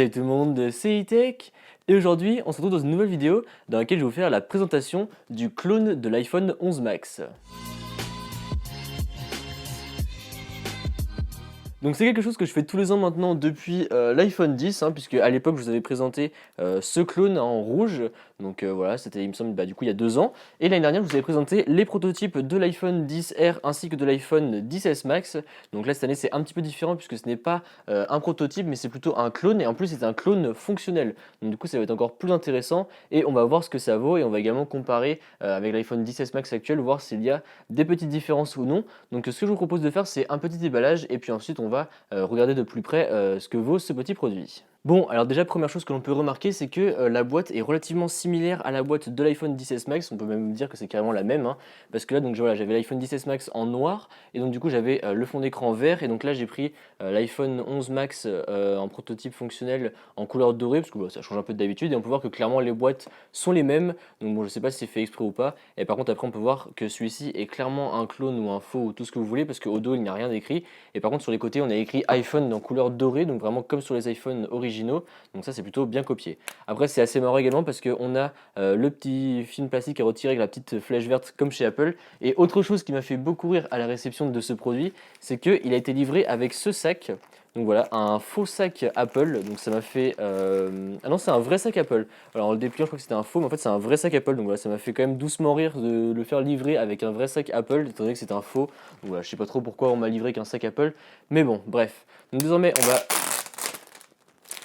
Salut tout le monde, c'est E-Tech et aujourd'hui on se retrouve dans une nouvelle vidéo dans laquelle je vais vous faire la présentation du clone de l'iPhone 11 Max. Donc c'est quelque chose que je fais tous les ans maintenant depuis l'iPhone 10, puisque à l'époque je vous avais présenté ce clone en rouge, donc voilà, c'était il me semble du coup il y a 2 ans, et l'année dernière je vous avais présenté les prototypes de l'iPhone 10R ainsi que de l'iPhone 10S Max, donc là cette année c'est un petit peu différent puisque ce n'est pas un prototype mais c'est plutôt un clone, et en plus c'est un clone fonctionnel, donc du coup ça va être encore plus intéressant, et on va voir ce que ça vaut, et on va également comparer avec l'iPhone 10S Max actuel, voir s'il y a des petites différences ou non. Donc ce que je vous propose de faire c'est un petit déballage, et puis ensuite on va regarder de plus près ce que vaut ce petit produit. Bon, alors déjà, première chose que l'on peut remarquer, c'est que la boîte est relativement similaire à la boîte de l'iPhone 10S Max. On peut même dire que c'est carrément la même, parce que là, donc voilà, j'avais l'iPhone 10S Max en noir, et donc du coup, j'avais le fond d'écran vert, et donc là, j'ai pris l'iPhone 11 Max en prototype fonctionnel en couleur dorée, parce que ça change un peu d'habitude, et on peut voir que clairement, les boîtes sont les mêmes. Donc bon, je sais pas si c'est fait exprès ou pas, et par contre, après, on peut voir que celui-ci est clairement un clone ou un faux ou tout ce que vous voulez, parce qu'au dos, il n'y a rien d'écrit, et par contre, sur les côtés, on a écrit iPhone en couleur dorée, donc vraiment comme sur les iPhones originaux. Donc ça c'est plutôt bien copié. Après c'est assez marrant également parce qu'on a le petit film plastique à retirer avec la petite flèche verte comme chez Apple. Et autre chose qui m'a fait beaucoup rire à la réception de ce produit, c'est qu'il a été livré avec ce sac. Donc voilà, un faux sac Apple, donc ça m'a fait... Ah non, c'est un vrai sac Apple. Alors en le dépliant, je crois que c'était un faux, mais en fait c'est un vrai sac Apple. Donc voilà, ça m'a fait quand même doucement rire de le faire livrer avec un vrai sac Apple, étant donné que c'est un faux. Donc voilà, je sais pas trop pourquoi on m'a livré qu'un sac Apple, mais bon, bref. Donc désormais, on va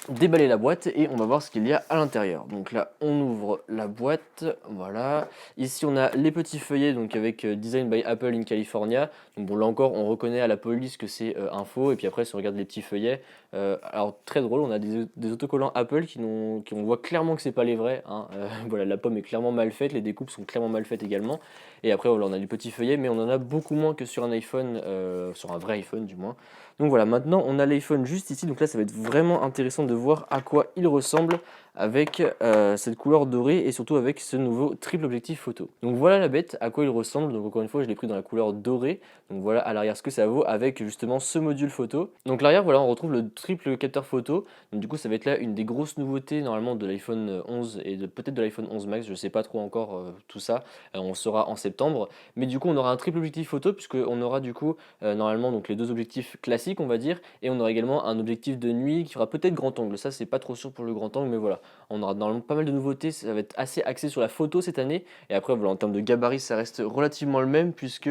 déballer la boîte et on va voir ce qu'il y a à l'intérieur. Donc là on ouvre la boîte, voilà. Ici on a les petits feuillets, donc avec Design by Apple in California. Donc bon, là encore on reconnaît à la police que c'est un faux, et puis après si on regarde les petits feuillets, alors très drôle, on a des autocollants Apple on voit clairement que c'est pas les vrais, voilà, la pomme est clairement mal faite, les découpes sont clairement mal faites également, et après voilà, on a les petits feuillets, mais on en a beaucoup moins que sur un iPhone, sur un vrai iPhone du moins. Donc voilà, maintenant on a l'iPhone juste ici, donc là ça va être vraiment intéressant de voir à quoi il ressemble avec cette couleur dorée, et surtout avec ce nouveau triple objectif photo. Donc voilà la bête, à quoi il ressemble. Donc encore une fois je l'ai pris dans la couleur dorée, donc voilà à l'arrière ce que ça vaut avec justement ce module photo. Donc l'arrière, voilà, on retrouve le triple capteur photo, donc du coup ça va être là une des grosses nouveautés normalement de l'iPhone 11 et peut-être de l'iPhone 11 Max, je sais pas trop encore tout ça, on le saura en septembre, mais du coup on aura un triple objectif photo puisque on aura du coup normalement donc les deux objectifs classiques on va dire, et on aura également un objectif de nuit qui fera peut-être grand angle, ça c'est pas trop sûr pour le grand angle, mais voilà, on aura normalement pas mal de nouveautés, ça va être assez axé sur la photo cette année. Et après voilà, en termes de gabarit ça reste relativement le même, puisque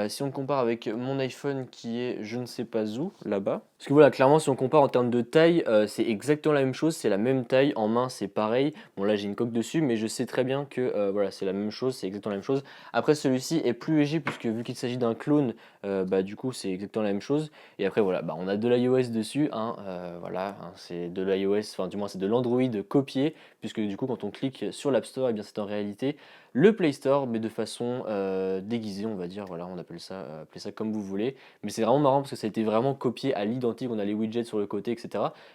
si on compare avec mon iPhone qui est je ne sais pas où, là-bas, parce que voilà, clairement si on compare en termes de taille, c'est exactement la même chose, c'est la même taille, en main c'est pareil, bon là j'ai une coque dessus, mais je sais très bien que voilà, c'est la même chose, c'est exactement la même chose. Après celui-ci est plus léger puisque vu qu'il s'agit d'un clone, du coup c'est exactement la même chose. Et après voilà, on a de l'iOS dessus, voilà, c'est de l'iOS, enfin du moins c'est de l'Android copié, puisque du coup quand on clique sur l'App Store, et bien c'est en réalité le Play Store, mais de façon déguisée on va dire, voilà, on appelez ça comme vous voulez, mais c'est vraiment marrant parce que ça a été vraiment copié à l'identique, on a les widgets sur le côté, etc.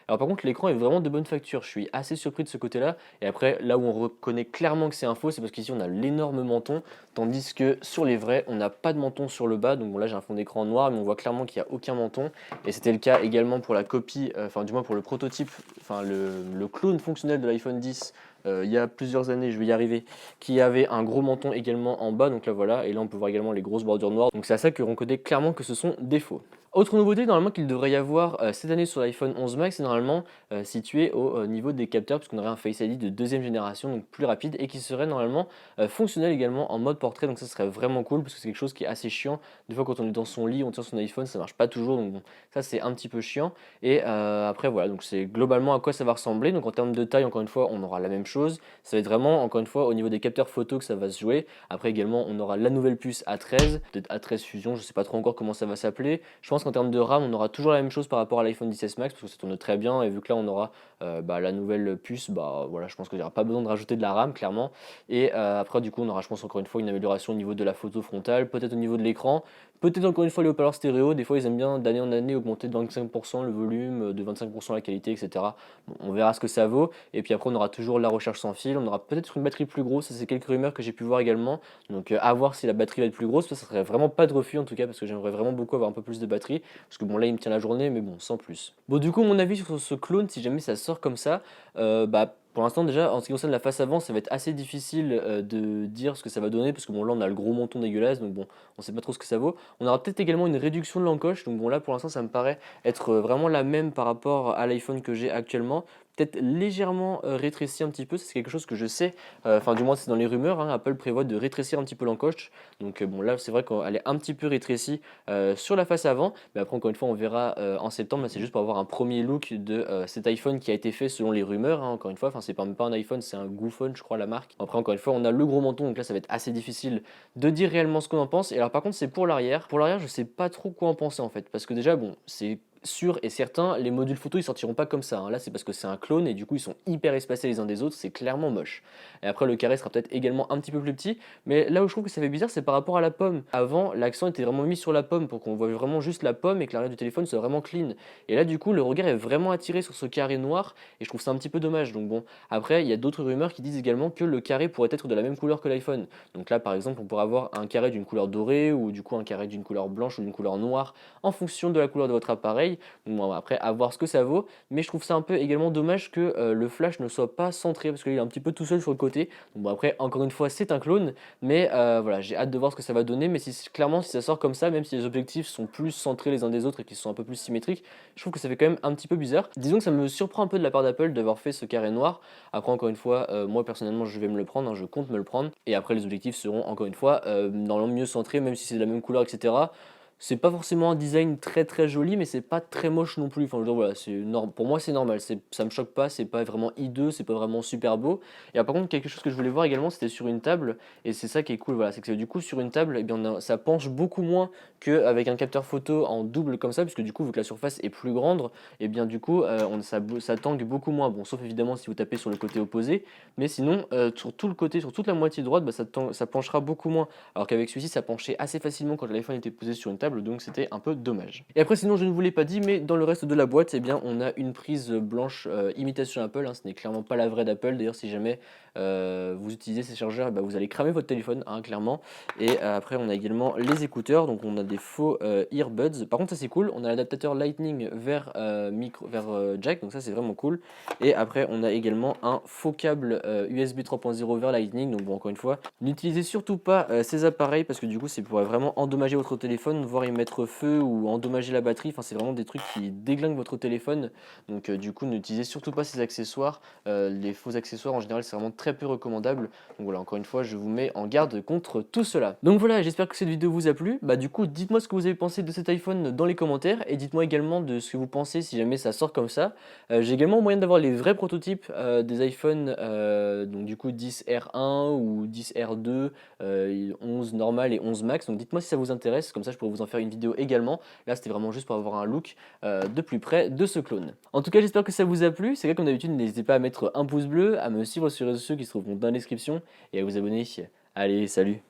Alors par contre l'écran est vraiment de bonne facture, je suis assez surpris de ce côté-là, et après là où on reconnaît clairement que c'est un faux, c'est parce qu'ici on a l'énorme menton, tandis que sur les vrais on n'a pas de menton sur le bas, donc bon, là j'ai un fond d'écran noir, mais on voit clairement qu'il n'y a aucun menton, et c'était le cas également pour la copie, enfin du moins pour le prototype, enfin le clone fonctionnel de l'iPhone 10 il y a plusieurs années, je vais y arriver, qui avait un gros menton également en bas, donc là voilà, et là on peut voir également les grosses bordures noires, donc c'est à ça que l'on connaît clairement que ce sont des faux. Autre nouveauté normalement qu'il devrait y avoir cette année sur l'iPhone 11 Max, c'est normalement situé au niveau des capteurs, puisqu'on aurait un Face ID de deuxième génération, donc plus rapide, et qui serait normalement fonctionnel également en mode portrait, donc ça serait vraiment cool, parce que c'est quelque chose qui est assez chiant. Des fois quand on est dans son lit, on tient son iPhone, ça marche pas toujours, donc bon, ça c'est un petit peu chiant. Et après voilà, donc c'est globalement à quoi ça va ressembler. Donc en termes de taille, encore une fois, on aura la même chose. Ça va être vraiment, encore une fois, au niveau des capteurs photo que ça va se jouer. Après également, on aura la nouvelle puce A13, peut-être A13 Fusion, je sais pas trop encore comment ça va s'appeler. Je pense qu'en termes de RAM, on aura toujours la même chose par rapport à l'iPhone 10s Max, parce que ça tourne très bien, et vu que là on aura la nouvelle puce, voilà, je pense qu'il n'y aura pas besoin de rajouter de la RAM, clairement. Et après, du coup, on aura, je pense, encore une fois, une amélioration au niveau de la photo frontale, peut-être au niveau de l'écran, peut-être encore une fois les haut-parleurs stéréo. Des fois, ils aiment bien d'année en année augmenter de 25% le volume, de 25% la qualité, etc. Bon, on verra ce que ça vaut. Et puis après, on aura toujours la recharge sans fil. On aura peut-être une batterie plus grosse. Ça, c'est quelques rumeurs que j'ai pu voir également. Donc, à voir si la batterie va être plus grosse. Ça serait vraiment pas de refus en tout cas, parce que j'aimerais vraiment beaucoup avoir un peu plus de batterie batterie, parce que bon là il me tient la journée, mais bon sans plus. Bon du coup mon avis sur ce clone, si jamais ça sort comme ça, bah pour l'instant déjà en ce qui concerne la face avant, ça va être assez difficile de dire ce que ça va donner, parce que bon là on a le gros menton dégueulasse, donc bon on sait pas trop ce que ça vaut. On aura peut-être également une réduction de l'encoche, donc bon là pour l'instant ça me paraît être vraiment la même par rapport à l'iPhone que j'ai actuellement. Peut-être légèrement rétréci un petit peu, c'est quelque chose que je sais, enfin du moins c'est dans les rumeurs, hein, Apple prévoit de rétrécir un petit peu l'encoche. Donc bon là c'est vrai qu'elle est un petit peu rétrécie sur la face avant, mais après encore une fois on verra en septembre, c'est juste pour avoir un premier look de cet iPhone qui a été fait selon les rumeurs, hein, encore une fois, enfin c'est même pas un iPhone, c'est un Goophone je crois la marque. Après encore une fois on a le gros menton, donc là ça va être assez difficile de dire réellement ce qu'on en pense. Et alors par contre c'est pour l'arrière. Pour l'arrière je sais pas trop quoi en penser en fait, parce que déjà bon c'est sûr et certain, les modules photo ils sortiront pas comme ça, hein. Là c'est parce que c'est un clone et du coup ils sont hyper espacés les uns des autres, c'est clairement moche. Et après le carré sera peut-être également un petit peu plus petit, mais là où je trouve que ça fait bizarre c'est par rapport à la pomme. Avant l'accent était vraiment mis sur la pomme pour qu'on voit vraiment juste la pomme et que l'arrière du téléphone soit vraiment clean. Et là du coup le regard est vraiment attiré sur ce carré noir et je trouve ça un petit peu dommage. Donc bon, après il y a d'autres rumeurs qui disent également que le carré pourrait être de la même couleur que l'iPhone. Donc là par exemple on pourrait avoir un carré d'une couleur dorée ou du coup un carré d'une couleur blanche ou d'une couleur noire en fonction de la couleur de votre appareil. Bon, après, à voir ce que ça vaut, mais je trouve ça un peu également dommage que le flash ne soit pas centré parce qu'il est un petit peu tout seul sur le côté. Donc, bon, après, encore une fois, c'est un clone, mais voilà, j'ai hâte de voir ce que ça va donner. Mais si, clairement, si ça sort comme ça, même si les objectifs sont plus centrés les uns des autres et qu'ils sont un peu plus symétriques, je trouve que ça fait quand même un petit peu bizarre. Disons que ça me surprend un peu de la part d'Apple d'avoir fait ce carré noir. Après, encore une fois, moi personnellement, je vais me le prendre, hein, je compte me le prendre. Et après, les objectifs seront encore une fois normalement mieux centrés, même si c'est de la même couleur, etc. C'est pas forcément un design très très joli, mais c'est pas très moche non plus. Enfin, je veux dire, voilà, pour moi c'est normal, ça me choque pas, c'est pas vraiment hideux, c'est pas vraiment super beau. Et par contre, quelque chose que je voulais voir également, c'était sur une table, et c'est ça qui est cool, voilà, c'est que du coup sur une table, eh bien, ça penche beaucoup moins qu'avec un capteur photo en double comme ça, puisque du coup vu que la surface est plus grande, et bien du coup ça tangue beaucoup moins. Bon, sauf évidemment si vous tapez sur le côté opposé, mais sinon sur tout le côté, sur toute la moitié droite, bah, ça penchera beaucoup moins. Alors qu'avec celui-ci, ça penchait assez facilement quand l'iPhone était posé sur une table, donc c'était un peu dommage. Et après sinon je ne vous l'ai pas dit, mais dans le reste de la boîte, eh bien on a une prise blanche imitation Apple, hein, ce n'est clairement pas la vraie d'Apple. D'ailleurs si jamais vous utilisez ces chargeurs, eh ben, vous allez cramer votre téléphone, hein, clairement. Et après on a également les écouteurs, donc on a des faux earbuds. Par contre ça c'est cool, on a l'adaptateur Lightning vers, jack, donc ça c'est vraiment cool. Et après on a également un faux câble USB 3.0 vers Lightning, donc bon encore une fois, n'utilisez surtout pas ces appareils parce que du coup c'est pourrait vraiment endommager votre téléphone, voire y mettre feu ou endommager la batterie. Enfin c'est vraiment des trucs qui déglinguent votre téléphone. Donc du coup n'utilisez surtout pas ces accessoires. Les faux accessoires en général c'est vraiment très peu recommandable. Donc voilà, encore une fois je vous mets en garde contre tout cela. Donc voilà, j'espère que cette vidéo vous a plu. Bah du coup dites-moi ce que vous avez pensé de cet iPhone dans les commentaires et dites-moi également de ce que vous pensez si jamais ça sort comme ça. J'ai également moyen d'avoir les vrais prototypes des iPhones, donc du coup 10R1 ou 10R2, 11 normal et 11 max. Donc dites-moi si ça vous intéresse, comme ça je pourrais vous en faire une vidéo également. Là c'était vraiment juste pour avoir un look de plus près de ce clone. En tout cas j'espère que ça vous a plu. C'est vrai comme d'habitude n'hésitez pas à mettre un pouce bleu, à me suivre sur les réseaux sociaux qui se trouveront dans la description et à vous abonner. Allez, salut!